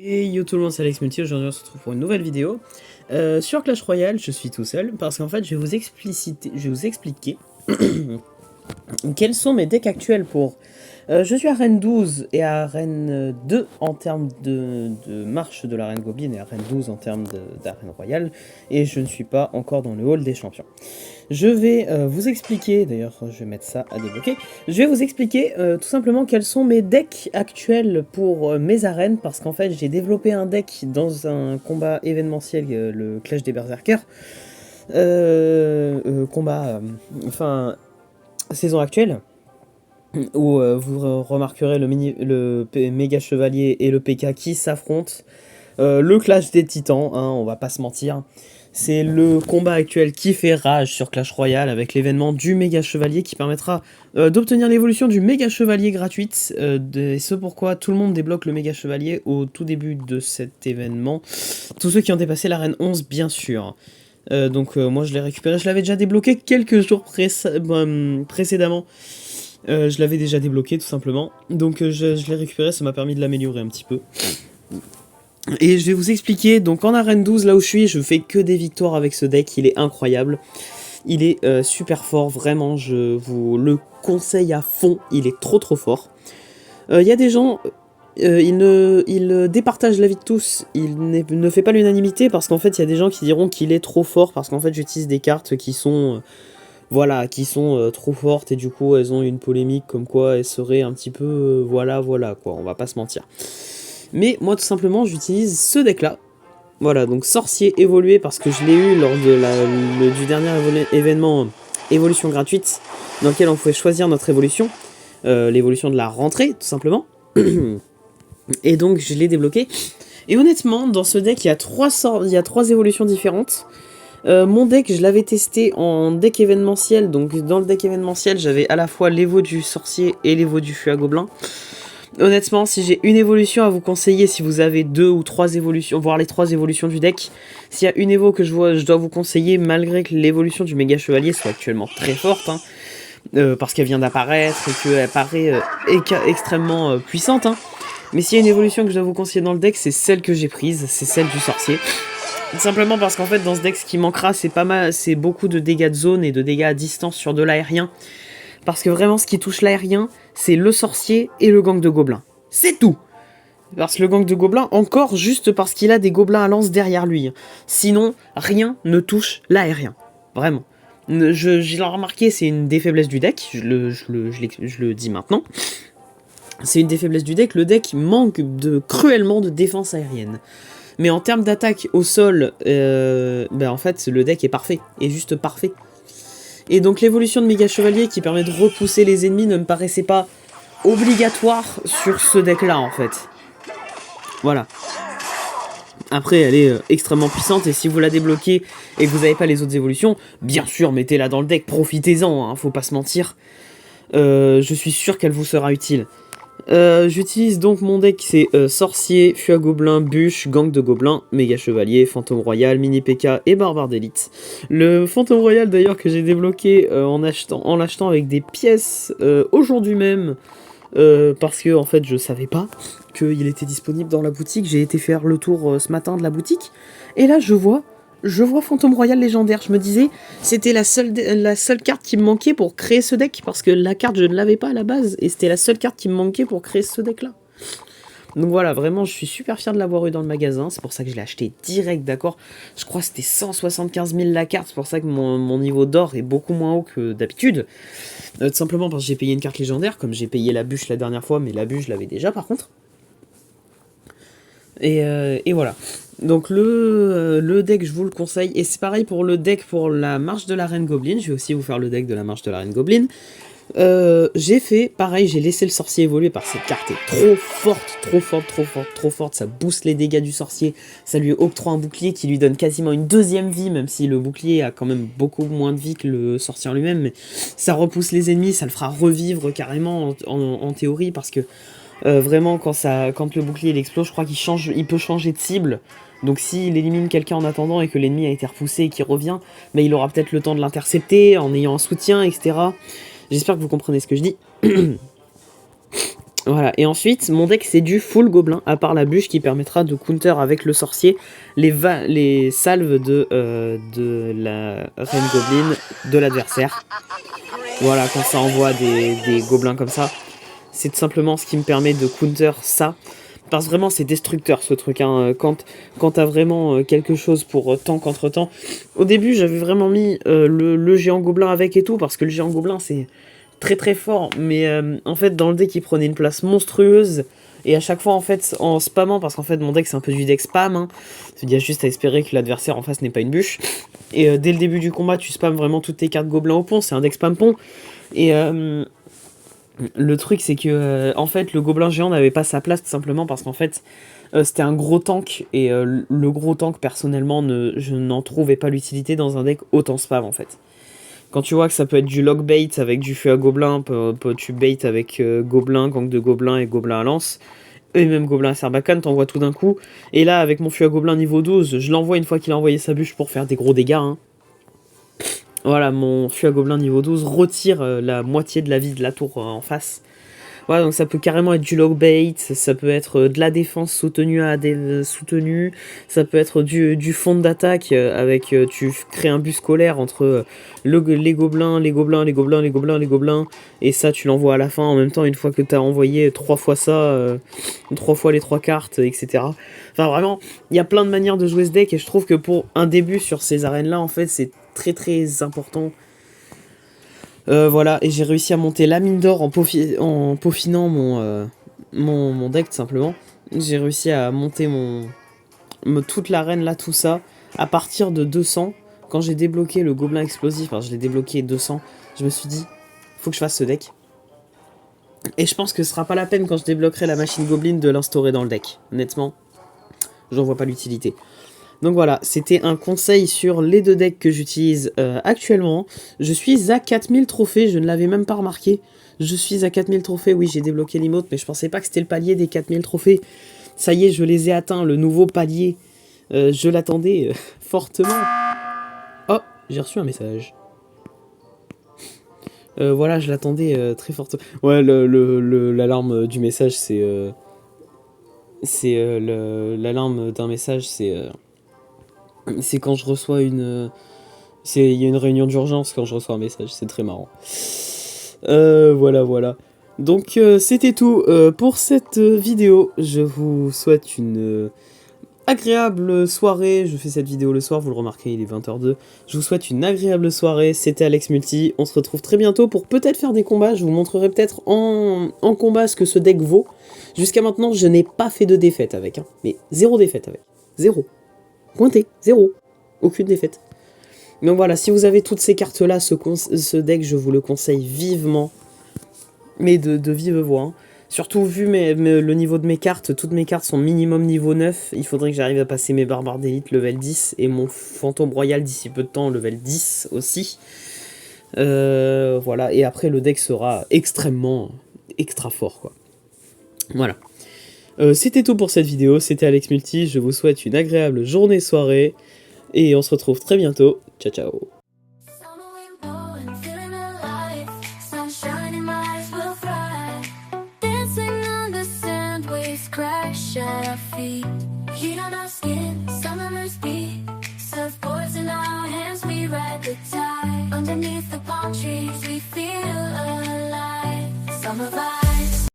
Et yo tout le monde, c'est Alex Multi, aujourd'hui on se retrouve pour une nouvelle vidéo. Sur Clash Royale, je suis tout seul, parce qu'en fait je vais vous expliquer quels sont mes decks actuels pour... je suis à Reine 12 et à Reine 2 en termes de marche de la Reine Goblin et à Reine 12 en termes d'arène royale, et je ne suis pas encore dans le hall des champions. Je vais vous expliquer, d'ailleurs je vais mettre ça à débloquer, je vais vous expliquer tout simplement quels sont mes decks actuels pour mes arènes, parce qu'en fait j'ai développé un deck dans un combat événementiel, le Clash des Berserkers, enfin saison actuelle, où vous remarquerez le méga chevalier et le PK qui s'affrontent, le Clash des Titans, hein, on va pas se mentir. C'est le combat actuel qui fait rage sur Clash Royale avec l'événement du Méga Chevalier qui permettra d'obtenir l'évolution du Méga Chevalier gratuite. Et ce pourquoi tout le monde débloque le Méga Chevalier au tout début de cet événement. Tous ceux qui ont dépassé l'arène 11 bien sûr. Moi je l'ai récupéré, je l'avais déjà débloqué quelques jours précédemment. Je l'avais déjà débloqué tout simplement. Donc je l'ai récupéré, ça m'a permis de l'améliorer un petit peu. Et je vais vous expliquer, donc en arène 12, là où je suis, je fais que des victoires avec ce deck, il est incroyable. Il est super fort, vraiment, je vous le conseille à fond, il est trop fort. Il y a des gens, il départage l'avis de tous, il ne fait pas l'unanimité, parce qu'en fait, il y a des gens qui diront qu'il est trop fort, parce qu'en fait, j'utilise des cartes qui sont... voilà, qui sont trop fortes, et du coup, elles ont une polémique comme quoi elles seraient un petit peu... voilà, quoi, on va pas se mentir. Mais moi tout simplement j'utilise ce deck là. Voilà, donc sorcier évolué parce que je l'ai eu lors de du dernier événement évolution gratuite dans lequel on pouvait choisir notre évolution. L'évolution de la rentrée tout simplement. Et donc je l'ai débloqué. Et honnêtement dans ce deck il y a trois évolutions différentes. Mon deck je l'avais testé en deck événementiel. Donc dans le deck événementiel j'avais à la fois l'évo du sorcier et l'évo du feu à gobelin. Honnêtement, si j'ai une évolution à vous conseiller, si vous avez 2 ou 3 évolutions, voire les 3 évolutions du deck, s'il y a une évo que je dois vous conseiller, malgré que l'évolution du méga chevalier soit actuellement très forte, hein, parce qu'elle vient d'apparaître et qu'elle paraît extrêmement puissante, hein, mais s'il y a une évolution que je dois vous conseiller dans le deck, c'est celle que j'ai prise, c'est celle du sorcier. Simplement parce qu'en fait, dans ce deck, ce qui manquera, c'est beaucoup de dégâts de zone et de dégâts à distance sur de l'aérien. Parce que vraiment, ce qui touche l'aérien, c'est le sorcier et le gang de gobelins. C'est tout. Parce que le gang de gobelins, encore juste parce qu'il a des gobelins à lance derrière lui. Sinon, rien ne touche l'aérien. Vraiment. Je l'ai remarqué, c'est une des faiblesses du deck. Je le dis maintenant. C'est une des faiblesses du deck. Le deck manque cruellement de défense aérienne. Mais en termes d'attaque au sol, en fait, le deck est parfait. Est juste parfait. Et donc l'évolution de Méga Chevalier qui permet de repousser les ennemis ne me paraissait pas obligatoire sur ce deck là en fait. Voilà. Après elle est extrêmement puissante et si vous la débloquez et que vous n'avez pas les autres évolutions, bien sûr mettez-la dans le deck, profitez-en, hein, faut pas se mentir. Je suis sûr qu'elle vous sera utile. J'utilise donc mon deck, c'est sorcier, feu à gobelin, bûche, gang de gobelins, méga chevalier, fantôme royal, mini PK et barbare d'élite. Le fantôme royal d'ailleurs que j'ai débloqué en l'achetant avec des pièces aujourd'hui même, parce que en fait je savais pas qu'il était disponible dans la boutique. J'ai été faire le tour ce matin de la boutique et là je vois Fantôme Royal légendaire. Je me disais, c'était la seule carte qui me manquait pour créer ce deck, parce que la carte, je ne l'avais pas à la base, et c'était la seule carte qui me manquait pour créer ce deck-là. Donc voilà, vraiment, je suis super fier de l'avoir eu dans le magasin, c'est pour ça que je l'ai acheté direct, d'accord. Je crois que c'était 175 000 la carte, c'est pour ça que mon niveau d'or est beaucoup moins haut que d'habitude. Tout simplement parce que j'ai payé une carte légendaire, comme j'ai payé la bûche la dernière fois, mais la bûche, je l'avais déjà par contre. Et voilà. Donc le deck, je vous le conseille. Et c'est pareil pour le deck pour la marche de la Reine Goblin. Je vais aussi vous faire le deck de la marche de la Reine Goblin. J'ai fait pareil, j'ai laissé le sorcier évoluer parce que cette carte est trop forte. Ça booste les dégâts du sorcier. Ça lui octroie un bouclier qui lui donne quasiment une deuxième vie, même si le bouclier a quand même beaucoup moins de vie que le sorcier en lui-même. Mais ça repousse les ennemis, ça le fera revivre carrément en théorie, parce que vraiment, quand le bouclier il explose, je crois il peut changer de cible. Donc s'il élimine quelqu'un en attendant et que l'ennemi a été repoussé et qu'il revient, mais il aura peut-être le temps de l'intercepter en ayant un soutien, etc. J'espère que vous comprenez ce que je dis. Voilà, et ensuite, mon deck c'est du full gobelin, à part la bûche qui permettra de counter avec le sorcier les salves de la reine gobeline de l'adversaire. Voilà, quand ça envoie des gobelins comme ça, c'est tout simplement ce qui me permet de counter ça. Parce que vraiment c'est destructeur ce truc, hein. Quand t'as vraiment quelque chose pour tank entre temps. Au début j'avais vraiment mis le géant gobelin avec et tout, parce que le géant gobelin c'est très très fort, mais en fait dans le deck il prenait une place monstrueuse, et à chaque fois en fait en spammant, parce qu'en fait mon deck c'est un peu du deck spam, hein, il y a juste à espérer que l'adversaire en face n'est pas une bûche, et dès le début du combat tu spams vraiment toutes tes cartes gobelins au pont, c'est un deck spam pont, et le truc c'est que en fait le gobelin géant n'avait pas sa place tout simplement parce qu'en fait c'était un gros tank, et le gros tank personnellement je n'en trouvais pas l'utilité dans un deck autant spam en fait. Quand tu vois que ça peut être du log bait avec du feu à gobelin, tu bait avec gobelin, gang de gobelin et gobelin à lance, et même gobelin à Sarbacane, t'envoies tout d'un coup. Et là, avec mon feu à gobelin niveau 12, je l'envoie une fois qu'il a envoyé sa bûche pour faire des gros dégâts. Hein. Voilà, mon feu à gobelin niveau 12 retire la moitié de la vie de la tour en face. Voilà, donc ça peut carrément être du log bait, ça peut être de la défense soutenue à des soutenue, ça peut être du fond d'attaque avec tu crées un bus scolaire entre les gobelins, les gobelins, les gobelins, les gobelins, les gobelins, et ça tu l'envoies à la fin en même temps une fois que tu as envoyé 3 fois ça, 3 fois les 3 cartes, etc. Enfin vraiment, il y a plein de manières de jouer ce deck, et je trouve que pour un début sur ces arènes là en fait c'est très très important. Voilà, et j'ai réussi à monter la mine d'or en peaufinant mon deck tout simplement. J'ai réussi à monter toute l'arène là, tout ça, à partir de 200. Quand j'ai débloqué le gobelin explosif, alors je l'ai débloqué 200, je me suis dit, faut que je fasse ce deck. Et je pense que ce sera pas la peine quand je débloquerai la machine goblin de l'instaurer dans le deck. Honnêtement, j'en vois pas l'utilité. Donc voilà, c'était un conseil sur les 2 decks que j'utilise actuellement. Je suis à 4000 trophées, je ne l'avais même pas remarqué. Je suis à 4000 trophées, oui j'ai débloqué l'emote, mais je pensais pas que c'était le palier des 4000 trophées. Ça y est, je les ai atteints, le nouveau palier. Je l'attendais fortement. Oh, j'ai reçu un message. Voilà, je l'attendais très fortement. Ouais, l'alarme du message, c'est... l'alarme d'un message, c'est quand je reçois il y a une réunion d'urgence quand je reçois un message, c'est très marrant. Voilà. Donc c'était tout pour cette vidéo. Je vous souhaite une agréable soirée. Je fais cette vidéo le soir, vous le remarquez, il est 20h02. Je vous souhaite une agréable soirée. C'était Alex Multi. On se retrouve très bientôt pour peut-être faire des combats. Je vous montrerai peut-être en combat ce que ce deck vaut. Jusqu'à maintenant, je n'ai pas fait de défaite avec. Hein. Mais 0 défaite avec. 0. Pointé, 0. Aucune défaite. Donc voilà, si vous avez toutes ces cartes-là, ce deck, je vous le conseille vivement. Mais de vive voix. Hein. Surtout vu le niveau de mes cartes, toutes mes cartes sont minimum niveau 9. Il faudrait que j'arrive à passer mes barbares d'élite level 10. Et mon fantôme royal d'ici peu de temps level 10 aussi. Voilà, et après le deck sera extrêmement extra fort quoi. Voilà. C'était tout pour cette vidéo, c'était Alex Multi, je vous souhaite une agréable journée, soirée, et on se retrouve très bientôt. Ciao ciao. Underneath the palm trees we feel alive. Summer vibe.